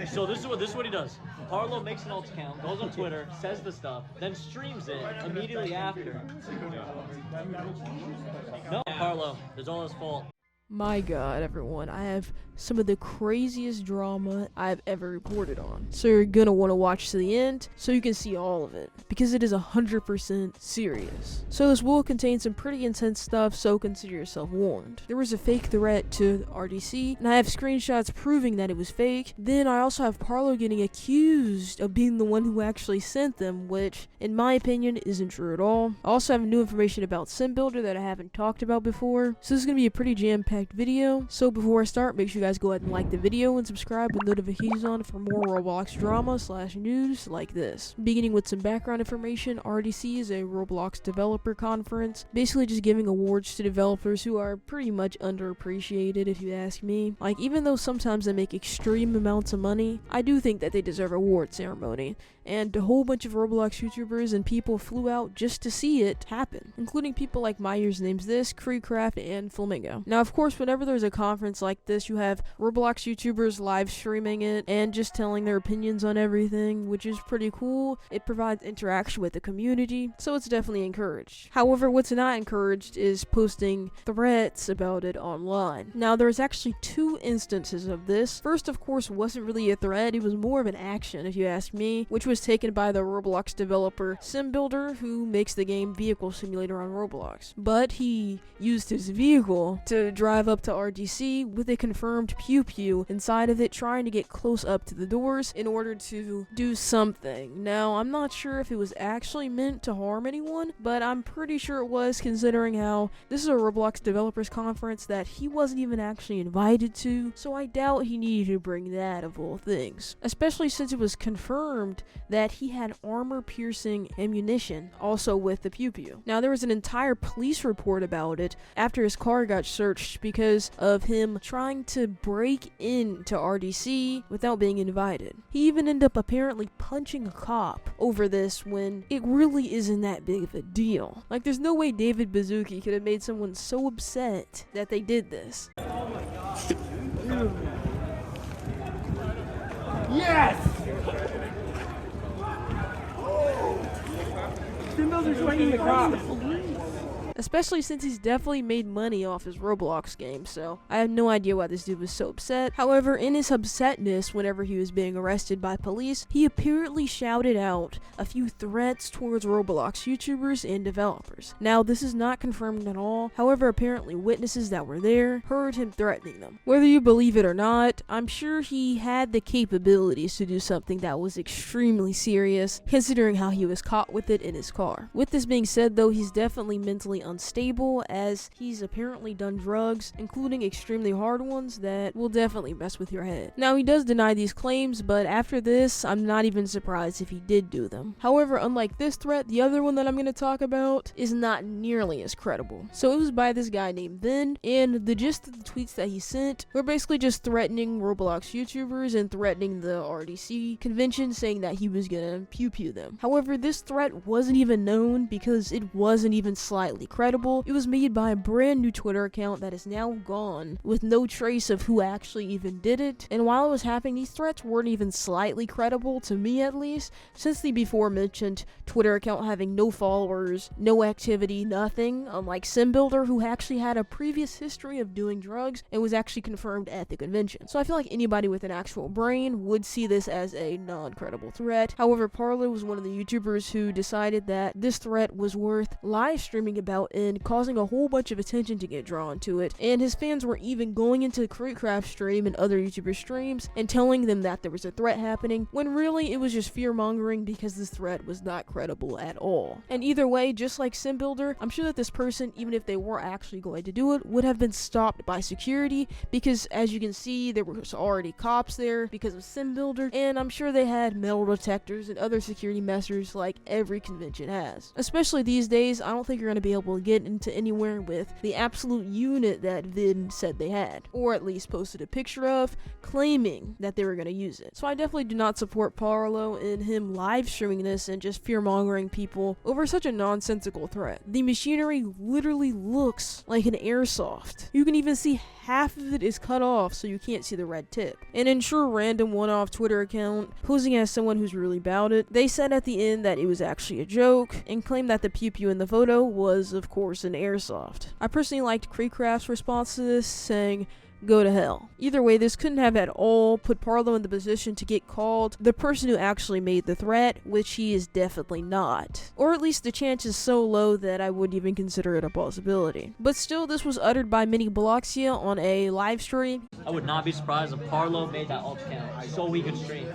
So this is what he does. Parlo makes an alt account, goes on Twitter, says the stuff, then streams it immediately after. No, Parlo, it's all his fault. My god, everyone, I have some of the craziest drama I've ever reported on. So you're gonna want to watch to the end so you can see all of it, because it is 100% serious. So this will contain some pretty intense stuff, so consider yourself warned. There was a fake threat to RDC, and I have screenshots proving that it was fake. Then I also have Parlo getting accused of being the one who actually sent them, which, in my opinion, isn't true at all. I also have new information about SimBuilder that I haven't talked about before, so this is gonna be a pretty jam-packed video. So before I start, make sure you guys go ahead and like the video and subscribe with notifications on for more Roblox drama / news like this. Beginning with some background information, RDC is a Roblox developer conference, basically just giving awards to developers who are pretty much underappreciated if you ask me. Like, even though sometimes they make extreme amounts of money, I do think that they deserve a award ceremony, and a whole bunch of Roblox YouTubers and people flew out just to see it happen, including people like My Year's Name's This, Creecraft, and Flamingo. Now, of course, whenever there's a conference like this, you have Roblox YouTubers live streaming it and just telling their opinions on everything, which is pretty cool. It provides interaction with the community, so it's definitely encouraged. However, what's not encouraged is posting threats about it online. Now, there's actually 2 instances of this. First, of course, wasn't really a threat, it was more of an action, if you ask me, which was taken by the Roblox developer SimBuilder, who makes the game Vehicle Simulator on Roblox. But he used his vehicle to drive up to RDC with a confirmed pew-pew inside of it, trying to get close up to the doors in order to do something. Now, I'm not sure if it was actually meant to harm anyone, but I'm pretty sure it was, considering how this is a Roblox developers conference that he wasn't even actually invited to, so I doubt he needed to bring that of all things. Especially since it was confirmed that he had armor-piercing ammunition, also with the pew-pew. Now, there was an entire police report about it after his car got searched because of him trying to break into RDC without being invited. He even ended up apparently punching a cop over this when it really isn't that big of a deal. Like, there's no way David Bazooki could have made someone so upset that they did this. Yes! SimBuilder's joining the cops. Especially since he's definitely made money off his Roblox game, so I have no idea why this dude was so upset. However, in his upsetness whenever he was being arrested by police, he apparently shouted out a few threats towards Roblox YouTubers and developers. Now, this is not confirmed at all, however, apparently witnesses that were there heard him threatening them. Whether you believe it or not, I'm sure he had the capabilities to do something that was extremely serious, considering how he was caught with it in his car. With this being said, though, he's definitely mentally unstable, as he's apparently done drugs, including extremely hard ones that will definitely mess with your head. Now, he does deny these claims, but after this, I'm not even surprised if he did do them. However, unlike this threat, the other one that I'm going to talk about is not nearly as credible. So it was by this guy named Then, and the gist of the tweets that he sent were basically just threatening Roblox YouTubers and threatening the RDC convention, saying that he was gonna pew-pew them. However, this threat wasn't even known because it wasn't even slightly credible. It was made by a brand new Twitter account that is now gone, with no trace of who actually even did it. And while it was happening, these threats weren't even slightly credible, to me at least, since the before mentioned Twitter account having no followers, no activity, nothing, unlike SimBuilder, who actually had a previous history of doing drugs and was actually confirmed at the convention. So I feel like anybody with an actual brain would see this as a non-credible threat. However, Parlo was one of the YouTubers who decided that this threat was worth live streaming about and causing a whole bunch of attention to get drawn to it, and his fans were even going into Creecraft stream and other YouTuber streams and telling them that there was a threat happening, when really it was just fear-mongering because this threat was not credible at all. And either way, just like SimBuilder, I'm sure that this person, even if they were actually going to do it, would have been stopped by security, because as you can see, there was already cops there because of SimBuilder, and I'm sure they had metal detectors and other security measures like every convention has. Especially these days, I don't think you're going to be able able to get into anywhere with the absolute unit that Vid said they had, or at least posted a picture of, claiming that they were going to use it. So I definitely do not support Parlo in him live streaming this and just fear-mongering people over such a nonsensical threat. The machinery literally looks like an airsoft. You can even see half of it is cut off so you can't see the red tip. An unsure random one-off Twitter account, posing as someone who's really about it, they said at the end that it was actually a joke, and claimed that the pew-pew in the photo was, of course, an airsoft. I personally liked Creecraft's response to this, saying, "Go to hell." Either way, this couldn't have at all put Parlo in the position to get called the person who actually made the threat, which he is definitely not. Or at least the chance is so low that I wouldn't even consider it a possibility. But still, this was uttered by MiniBloxia on a live stream. I would not be surprised if Parlo made that alt account so we could stream.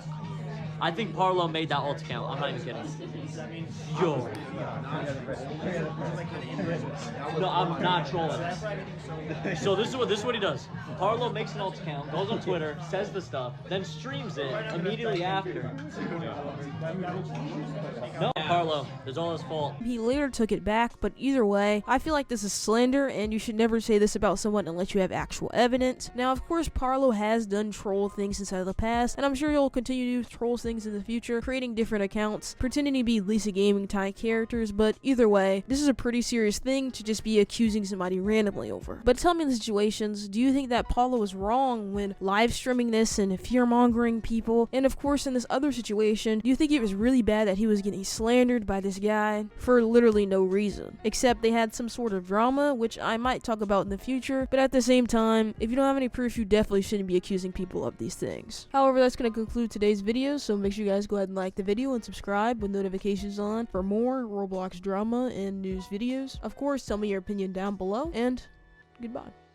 I think Parlo made that alt account. I'm not even kidding. Yo. No, I'm not trolling. So this is what he does. Parlo makes an alt account, goes on Twitter, says the stuff, then streams it immediately after. No, Parlo, it's all his fault. He later took it back, but either way, I feel like this is slander, and you should never say this about someone unless you have actual evidence. Now, of course, Parlo has done troll things inside the past, and I'm sure he'll continue to troll things in the future, creating different accounts, pretending to be Lisa Gaming type characters, but either way, this is a pretty serious thing to just be accusing somebody randomly over. But tell me in the situations, do you think that Parlo was wrong when live streaming this and fear-mongering people? And of course, in this other situation, do you think it was really bad that he was getting slandered by this guy for literally no reason? Except they had some sort of drama, which I might talk about in the future, but at the same time, if you don't have any proof, you definitely shouldn't be accusing people of these things. However, that's going to conclude today's video, so make sure you guys go ahead and like the video and subscribe with notifications on for more Roblox drama and news videos. Of course, tell me your opinion down below, and goodbye.